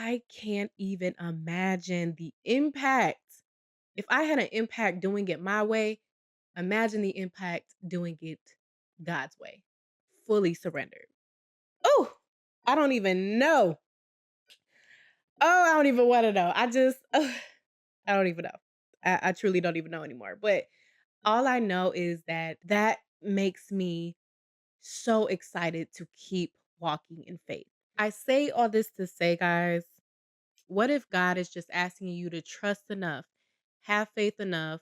I can't even imagine the impact. If I had an impact doing it my way, imagine the impact doing it God's way. Fully surrendered. Oh, I don't even know. Oh, I don't even want to know. I don't even know. I truly don't even know anymore. But all I know is that makes me so excited to keep walking in faith. I say all this to say, guys, what if God is just asking you to trust enough, have faith enough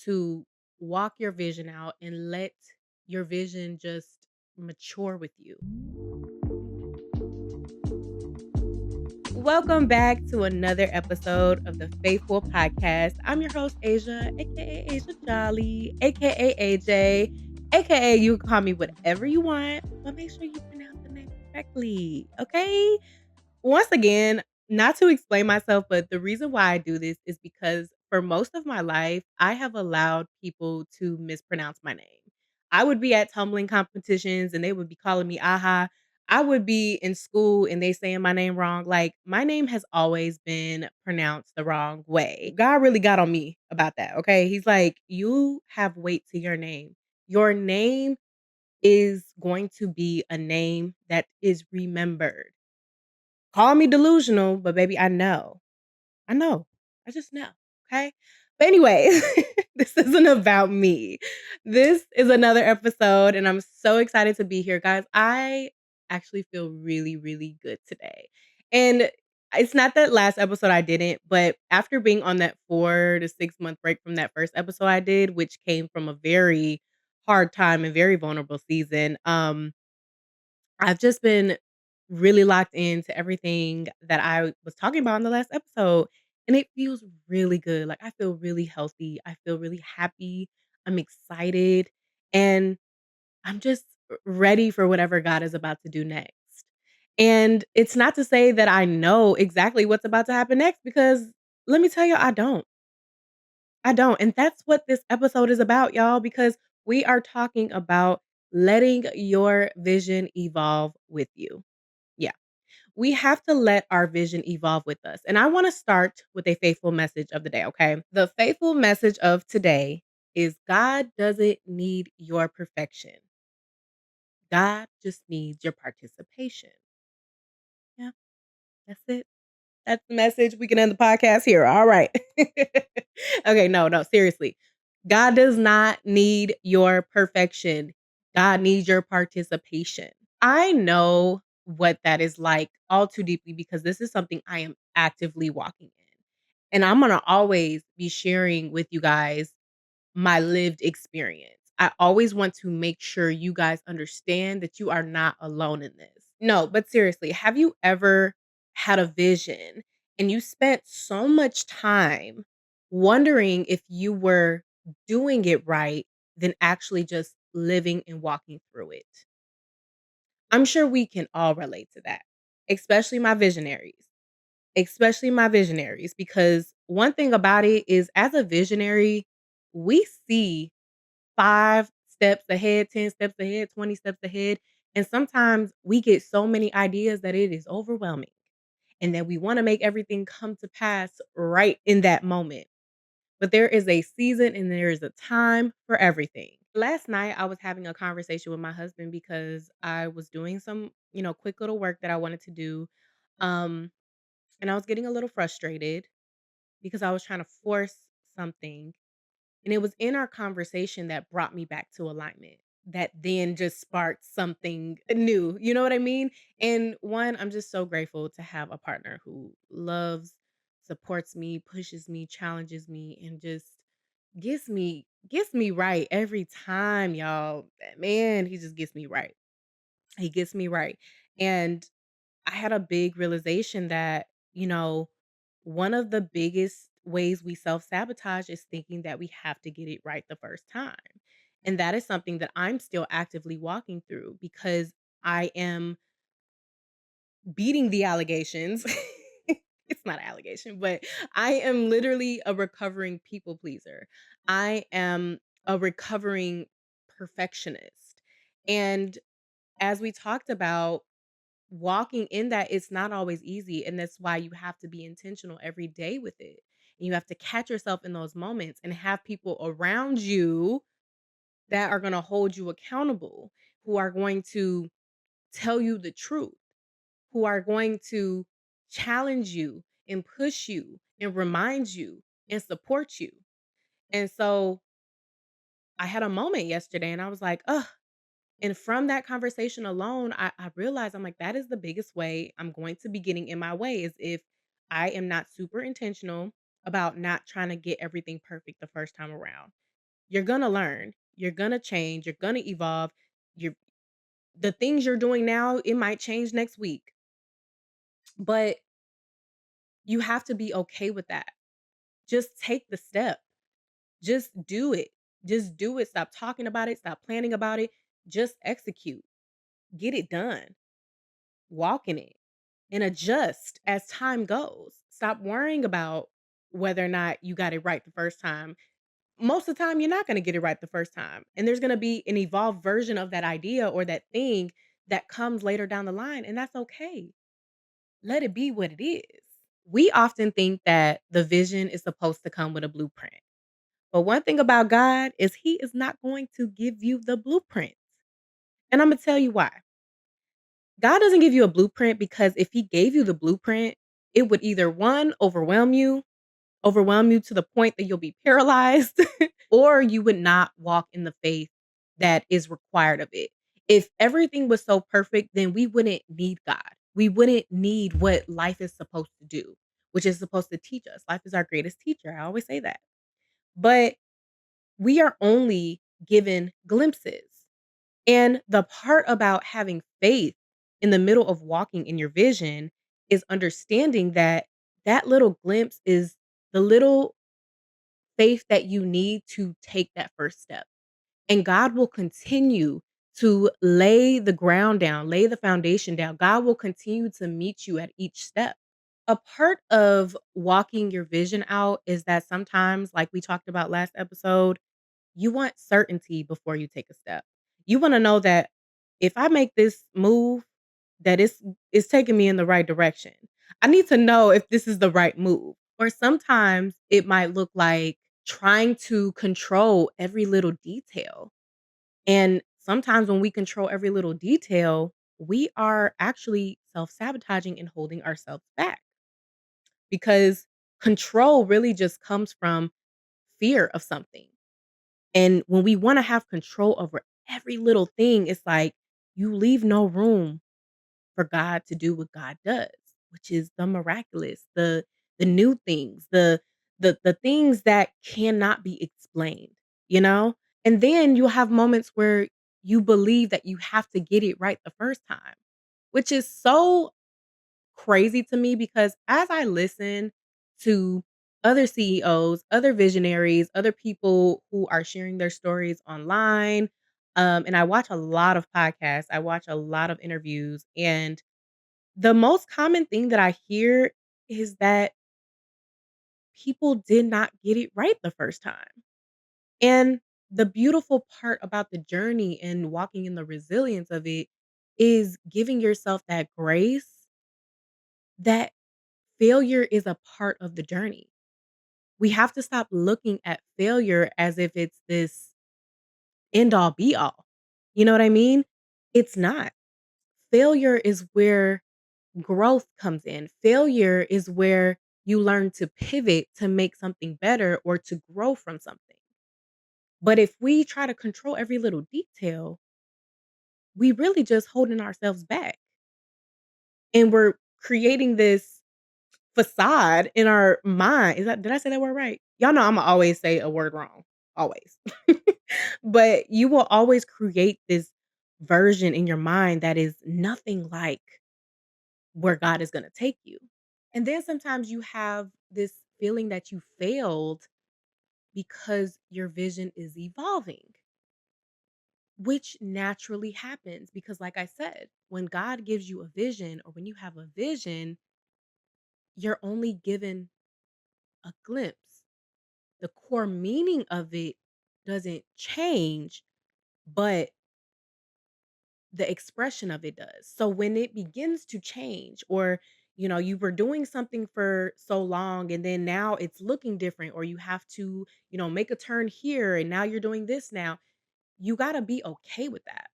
to walk your vision out and let your vision just mature with you? Welcome back to another episode of the Faithful Podcast. I'm your host, Asia, aka Asia Jolly, aka AJ, aka you can call me whatever you want, but make sure you pronounce the name correctly. Okay? Once again, not to explain myself, but the reason why I do this is because for most of my life, I have allowed people to mispronounce my name. I would be at tumbling competitions and they would be calling me Aha. I would be in school and they saying my name wrong. Like my name has always been pronounced the wrong way. God really got on me about that. Okay. He's like, you have weight to your name. Your name is going to be a name that is remembered. Call me delusional, but baby, I know. I know. I just know. Okay. But anyway, this isn't about me. This is another episode, and I'm so excited to be here, guys. I actually feel really, really good today. And it's not that last episode I didn't, but after being on that 4 to 6 month break from that first episode I did, which came from a very hard time and very vulnerable season, I've just been really locked into everything that I was talking about in the last episode, and it feels really good. Like, I feel really healthy. I feel really happy. I'm excited, and I'm just ready for whatever God is about to do next. And it's not to say that I know exactly what's about to happen next because let me tell you, I don't. I don't. And that's what this episode is about, y'all, because we are talking about letting your vision evolve with you. Yeah. We have to let our vision evolve with us. And I want to start with a faithful message of the day, okay? The faithful message of today is God doesn't need your perfection. God just needs your participation. Yeah, that's it. That's the message. We can end the podcast here. All right. Okay, no, seriously. God does not need your perfection. God needs your participation. I know what that is like all too deeply because this is something I am actively walking in. And I'm going to always be sharing with you guys my lived experience. I always want to make sure you guys understand that you are not alone in this. No, but seriously, have you ever had a vision and you spent so much time wondering if you were doing it right than actually just living and walking through it? I'm sure we can all relate to that, especially my visionaries. Especially my visionaries, because one thing about it is as a visionary, we see 5 steps ahead, 10 steps ahead, 20 steps ahead, and sometimes we get so many ideas that it is overwhelming, and that we wanna make everything come to pass right in that moment. But there is a season and there is a time for everything. Last night, I was having a conversation with my husband because I was doing some, quick little work that I wanted to do, um, and I was getting a little frustrated because I was trying to force something, and it was in our conversation that brought me back to alignment, that then just sparked something new, you know what I mean? And one, I'm just so grateful to have a partner who loves, supports me, pushes me, challenges me, and just gets me right every time, y'all. Man, he just gets me right. He gets me right. And I had a big realization that, one of the biggest ways we self sabotage is thinking that we have to get it right the first time. And that is something that I'm still actively walking through because I am beating the allegations. It's not an allegation, but I am literally a recovering people pleaser. I am a recovering perfectionist. And as we talked about, walking in that, it's not always easy, and that's why you have to be intentional every day with it. And you have to catch yourself in those moments and have people around you that are gonna hold you accountable, who are going to tell you the truth, who are going to challenge you and push you and remind you and support you. And so I had a moment yesterday and I was like, ugh. And from that conversation alone, I realized I'm like, that is the biggest way I'm going to be getting in my way is if I am not super intentional about not trying to get everything perfect the first time around. You're gonna learn, you're gonna change, you're gonna evolve. You're the things you're doing now, it might change next week, but you have to be okay with that. Just take the step. Just do it. Just do it. Stop talking about it. Stop planning about it. Just execute. Get it done. Walk in it and adjust as time goes. Stop worrying about whether or not you got it right the first time. Most of the time, you're not going to get it right the first time. And there's going to be an evolved version of that idea or that thing that comes later down the line. And that's okay. Let it be what it is. We often think that the vision is supposed to come with a blueprint. But one thing about God is He is not going to give you the blueprint. And I'm going to tell you why. God doesn't give you a blueprint because if He gave you the blueprint, it would either one, overwhelm you to the point that you'll be paralyzed, or you would not walk in the faith that is required of it. If everything was so perfect, then we wouldn't need God. We wouldn't need what life is supposed to do, which is supposed to teach us. Life is our greatest teacher. I always say that. But we are only given glimpses. And the part about having faith in the middle of walking in your vision is understanding that that little glimpse is the little faith that you need to take that first step. And God will continue to lay the ground down, lay the foundation down. God will continue to meet you at each step. A part of walking your vision out is that sometimes, like we talked about last episode, you want certainty before you take a step. You wanna know that if I make this move, that it's taking me in the right direction. I need to know if this is the right move. Or sometimes it might look like trying to control every little detail. And sometimes when we control every little detail, we are actually self-sabotaging and holding ourselves back because control really just comes from fear of something. And when we wanna have control over every little thing, it's like you leave no room for God to do what God does, which is the miraculous, the new things, the things that cannot be explained, you know? And then you'll have moments where you believe that you have to get it right the first time, which is so crazy to me because as I listen to other CEOs, other visionaries, other people who are sharing their stories online, and I watch a lot of podcasts, I watch a lot of interviews, and the most common thing that I hear is that people did not get it right the first time. And the beautiful part about the journey and walking in the resilience of it is giving yourself that grace that failure is a part of the journey. We have to stop looking at failure as if it's this end all be all. You know what I mean? It's not. Failure is where growth comes in. Failure is where you learn to pivot to make something better or to grow from something. But if we try to control every little detail, we really just holding ourselves back. And we're creating this facade in our mind. Is that did I say that word right? Y'all know Imma always say a word wrong, always. But you will always create this version in your mind that is nothing like where God is gonna take you. And then sometimes you have this feeling that you failed because your vision is evolving, which naturally happens because like I said, when God gives you a vision or when you have a vision, you're only given a glimpse. The core meaning of it doesn't change, but the expression of it does. So when it begins to change, or you were doing something for so long and then now it's looking different, or you have to, make a turn here and now you're doing this now, you got to be okay with that.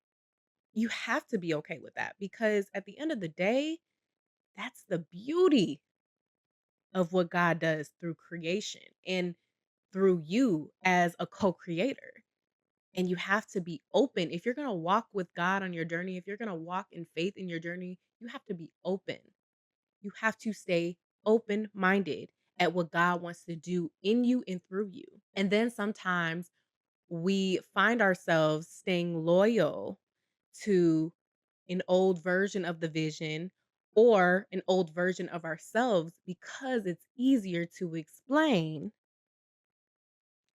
You have to be okay with that, because at the end of the day, that's the beauty of what God does through creation and through you as a co-creator. And you have to be open. If you're going to walk with God on your journey, if you're going to walk in faith in your journey, you have to be open. You have to stay open minded at what God wants to do in you and through you. And then sometimes we find ourselves staying loyal to an old version of the vision or an old version of ourselves because it's easier to explain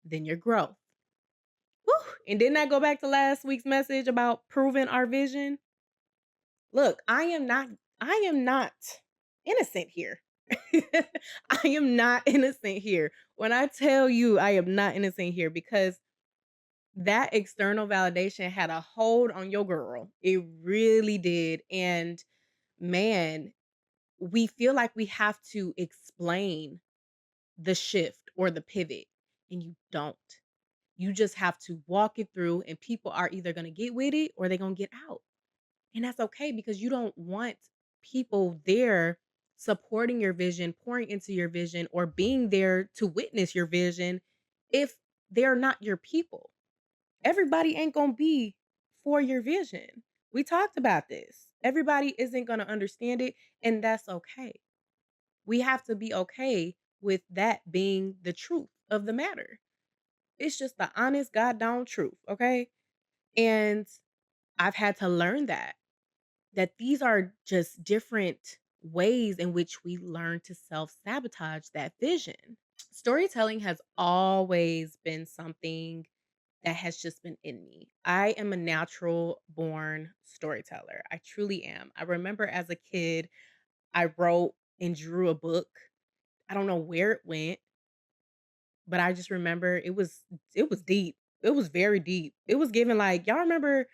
than your growth. Whew. And didn't I go back to last week's message about proving our vision? Look, I am not innocent here. I am not innocent here. When I tell you I am not innocent here, because that external validation had a hold on your girl. It really did. And man, we feel like we have to explain the shift or the pivot, and you don't. You just have to walk it through, and people are either going to get with it or they're going to get out. And that's okay, because you don't want people there supporting your vision, pouring into your vision, or being there to witness your vision if they're not your people. Everybody ain't going to be for your vision. We talked about this. Everybody isn't going to understand it, and that's okay. We have to be okay with that being the truth of the matter. It's just the honest, God down truth, okay? And I've had to learn that these are just different ways in which we learn to self-sabotage that vision. Storytelling has always been something that has just been in me. I am a natural born storyteller. I truly am. I remember as a kid, I wrote and drew a book. I don't know where it went, but I just remember it was deep. It was very deep. It was given like, y'all remember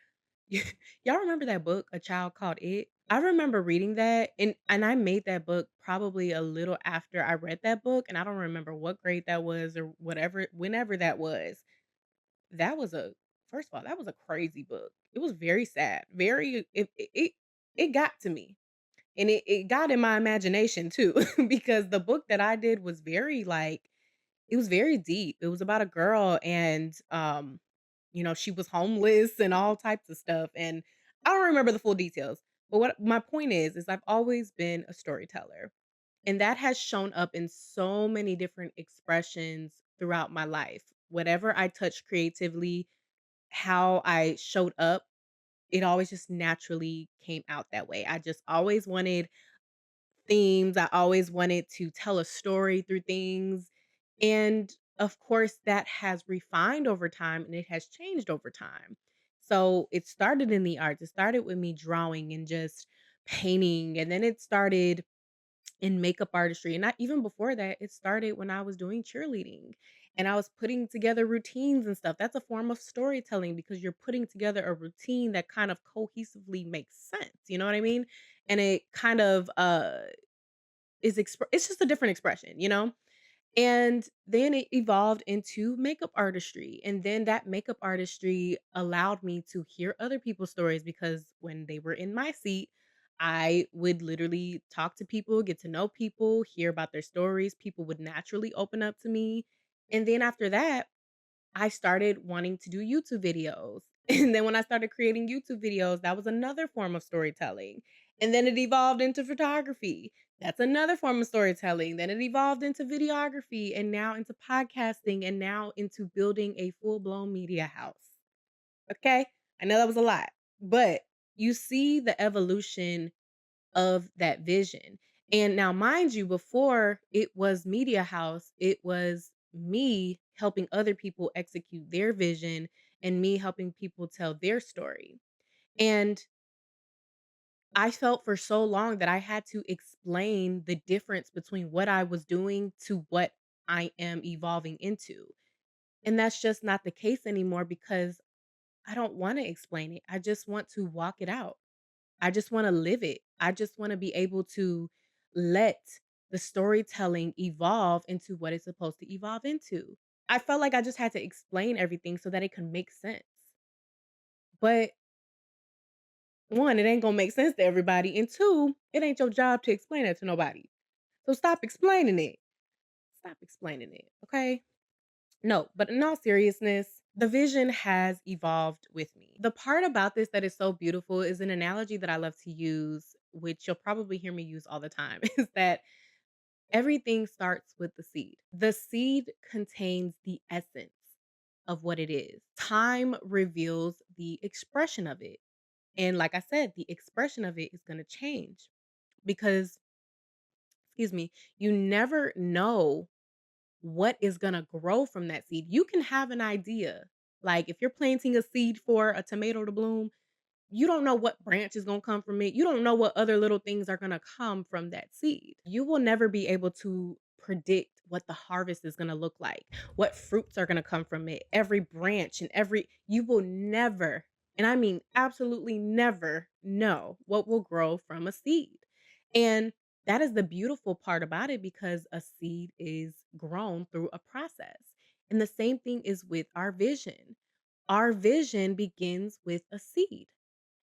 that book, A Child Called It? I remember reading that, and I made that book probably a little after I read that book, and I don't remember what grade that was or whatever, whenever that was. That was a First of all, that was a crazy book. It was very sad. It got to me. And it got in my imagination too, because the book that I did was very like, it was very deep. It was about a girl, and she was homeless and all types of stuff, and I don't remember the full details. But what my point is I've always been a storyteller, and that has shown up in so many different expressions throughout my life. Whatever I touched creatively, how I showed up, it always just naturally came out that way. I just always wanted themes. I always wanted to tell a story through things. And of course, that has refined over time and it has changed over time. So it started in the arts. It started with me drawing and just painting. And then it started in makeup artistry. And not even before that, it started when I was doing cheerleading and I was putting together routines and stuff. That's a form of storytelling, because you're putting together a routine that kind of cohesively makes sense. You know what I mean? And it kind of it's just a different expression. And then it evolved into makeup artistry, and then that makeup artistry allowed me to hear other people's stories, because when they were in my seat, I would literally talk to people, get to know people, hear about their stories. People would naturally open up to me, and then after that, I started wanting to do YouTube videos. And then when I started creating YouTube videos, that was another form of storytelling. And then it evolved into photography. That's another form of storytelling. Then it evolved into videography, and now into podcasting, and now into building a full-blown media house. Okay? I know that was a lot, but you see the evolution of that vision. And now, mind you, before it was Media House, it was me helping other people execute their vision and me helping people tell their story. And I felt for so long that I had to explain the difference between what I was doing to what I am evolving into. And that's just not the case anymore, because I don't wanna explain it. I just want to walk it out. I just wanna live it. I just wanna be able to let the storytelling evolve into what it's supposed to evolve into. I felt like I just had to explain everything so that it could make sense. But 1, it ain't gonna make sense to everybody, and 2, it ain't your job to explain it to nobody. So stop explaining it. Stop explaining it, okay? No, but in all seriousness, the vision has evolved with me. The part about this that is so beautiful is an analogy that I love to use, which you'll probably hear me use all the time, is that everything starts with the seed. The seed contains the essence of what it is. Time reveals the expression of it. And like I said, the expression of it is going to change because, excuse me, you never know what is gonna grow from that seed. You can have an idea. Like if you're planting a seed for a tomato to bloom, you don't know what branch is gonna come from it. You don't know what other little things are gonna come from that seed. You will never be able to predict what the harvest is gonna look like, what fruits are gonna come from it, every branch and every you will never, and I mean absolutely never know what will grow from a seed. And that is the beautiful part about it because a seed is grown through a process. And the same thing is with our vision. Our vision begins with a seed.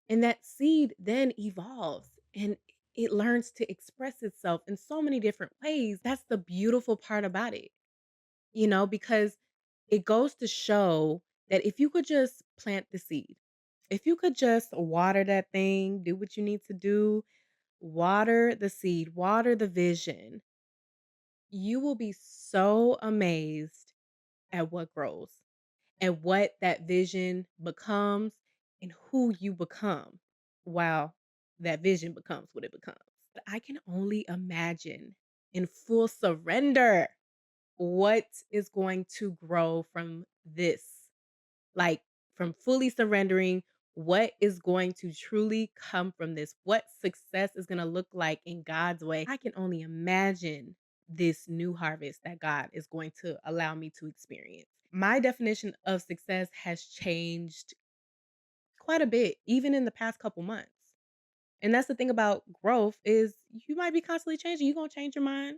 And that seed then evolves and it learns to express itself in so many different ways. That's the beautiful part about it, because it goes to show that if you could just plant the seed, if you could just water that thing, do what you need to do, water the seed, water the vision, you will be so amazed at what grows and what that vision becomes and who you become while that vision becomes what it becomes. But I can only imagine in full surrender what is going to grow from this. Like from fully surrendering, what is going to truly come from this? What success is going to look like in God's way? I can only imagine this new harvest that God is going to allow me to experience. My definition of success has changed quite a bit even in the past couple months. And that's the thing about growth is you might be constantly changing. You're going to change your mind.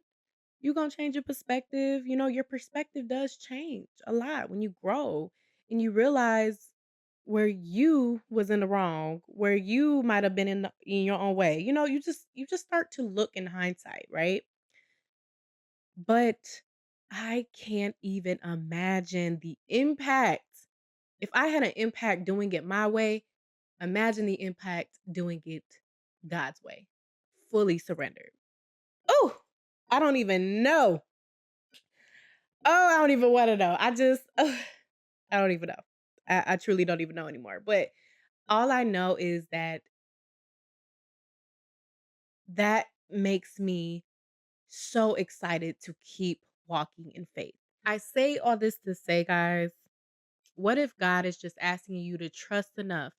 You're going to change your perspective. Your perspective does change a lot when you grow and you realize where you was in the wrong, where you might have been in your own way. You just start to look in hindsight, right? But I can't even imagine the impact. If I had an impact doing it my way, imagine the impact doing it God's way. Fully surrendered. Oh, I don't even know. Oh, I don't even want to know. I don't even know. I truly don't even know anymore. But all I know is that makes me so excited to keep walking in faith. I say all this to say, guys, what if God is just asking you to trust enough,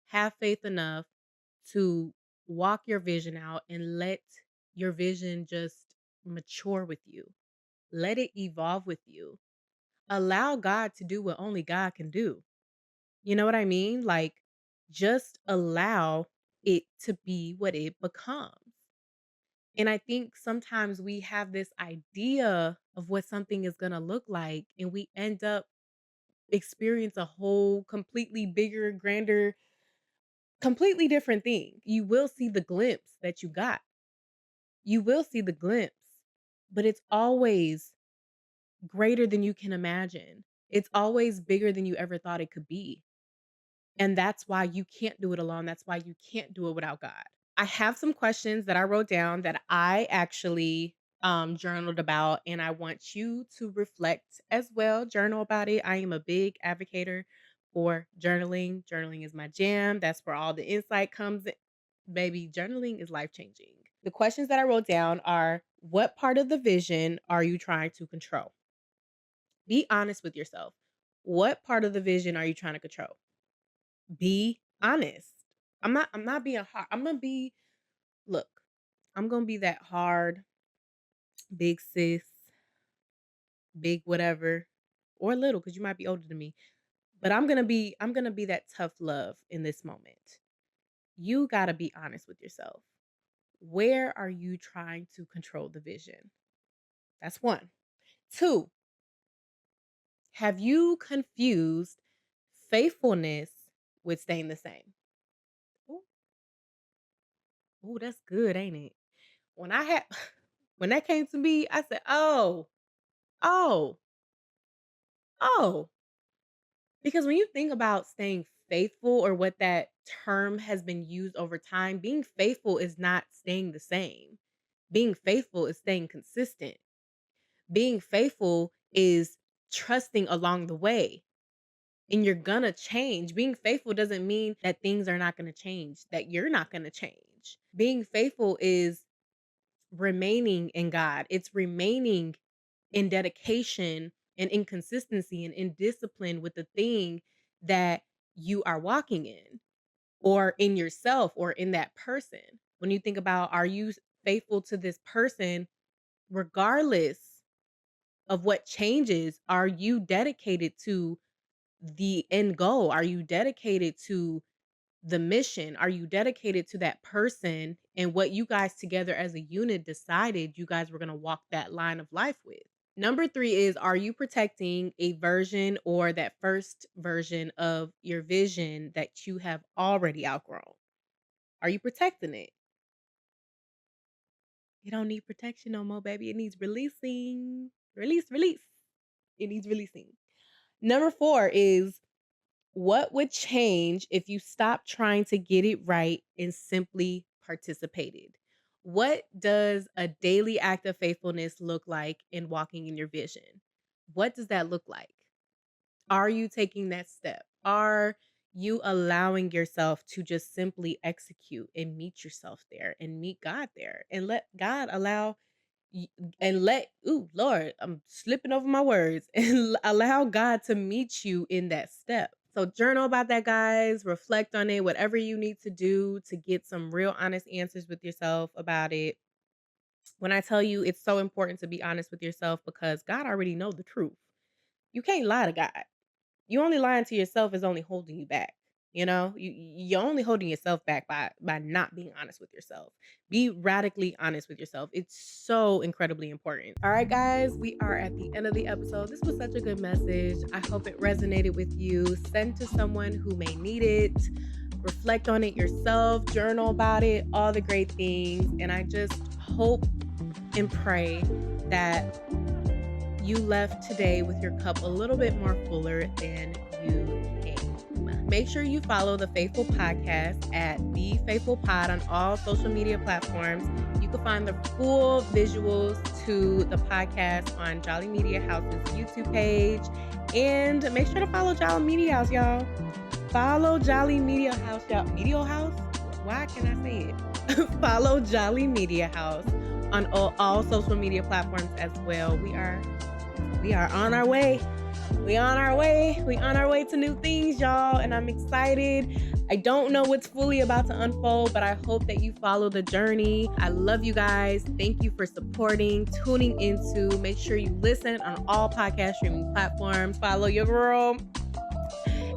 have faith enough to walk your vision out and let your vision just mature with you? Let it evolve with you. Allow God to do what only God can do. You know what I mean? Like, just allow it to be what it becomes. And I think sometimes we have this idea of what something is going to look like, and we end up experience a whole completely bigger, grander, completely different thing. You will see the glimpse that you got. You will see the glimpse, but it's always greater than you can imagine. It's always bigger than you ever thought it could be. And that's why you can't do it alone. That's why you can't do it without God. I have some questions that I wrote down that I actually journaled about, and I want you to reflect as well, journal about it. I am a big advocator for journaling. Journaling is my jam. That's where all the insight comes in. Baby, journaling is life changing. The questions that I wrote down are: what part of the vision are you trying to control? Be honest with yourself. What part of the vision are you trying to control? Be honest. I'm not being hard. Look, I'm gonna be that hard, big sis, big whatever, or little, because you might be older than me. But I'm gonna be that tough love in this moment. You gotta be honest with yourself. Where are you trying to control the vision? That's one. Two, have you confused faithfulness with staying the same? Ooh, ooh, that's good, ain't it? When I had when that came to me, I said, oh, oh. Because when you think about staying faithful or what that term has been used over time, being faithful is not staying the same. Being faithful is staying consistent. Being faithful is trusting along the way. And you're gonna change. Being faithful doesn't mean that things are not gonna change, that you're not gonna change. Being faithful is remaining in God. It's remaining in dedication and in consistency and in discipline with the thing that you are walking in or in yourself or in that person. When you think about, are you faithful to this person regardless of what changes? Are you dedicated to the end goal? Are you dedicated to the mission? Are you dedicated to that person and what you guys together as a unit decided you guys were going to walk that line of life with? Number 3 is, are you protecting a version or that first version of your vision that you have already outgrown? Are you protecting it? It don't need protection no more, baby. It needs releasing. Release, release. It needs releasing. Number 4 is, what would change if you stopped trying to get it right and simply participated? What does a daily act of faithfulness look like in walking in your vision? What does that look like? Are you taking that step? Are you allowing yourself to just simply execute and meet yourself there and meet God there and let God allow y- and let, ooh, Lord, I'm slipping over my words and allow God to meet you in that step. So journal about that, guys. Reflect on it, whatever you need to do to get some real honest answers with yourself about it. When I tell you it's so important to be honest with yourself because God already knows the truth. You can't lie to God. You only lying to yourself is only holding you back. You know, you're only holding yourself back by not being honest with yourself. Be radically honest with yourself. It's so incredibly important. All right, guys, we are at the end of the episode. This was such a good message. I hope it resonated with you. Send to someone who may need it. Reflect on it yourself. Journal about it. All the great things. And I just hope and pray that you left today with your cup a little bit more fuller than you came. Make sure you follow the Faithful Podcast at The Faithful Pod on all social media platforms. You can find the full visuals to the podcast on Jolly Media House's YouTube page. And make sure to follow Jolly Media House, y'all. Follow Jolly Media House, y'all. Media House? Why can I say it? Follow Jolly Media House on all social media platforms as well. We are on our way. We on our way. We on our way to new things, y'all. And I'm excited. I don't know what's fully about to unfold, but I hope that you follow the journey. I love you guys. Thank you for supporting, tuning into. Make sure you listen on all podcast streaming platforms. Follow your girl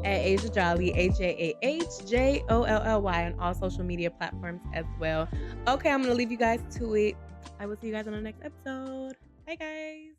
at Asia Jolly, AJAHJOLLY on all social media platforms as well. Okay, I'm going to leave you guys to it. I will see you guys on the next episode. Bye, guys.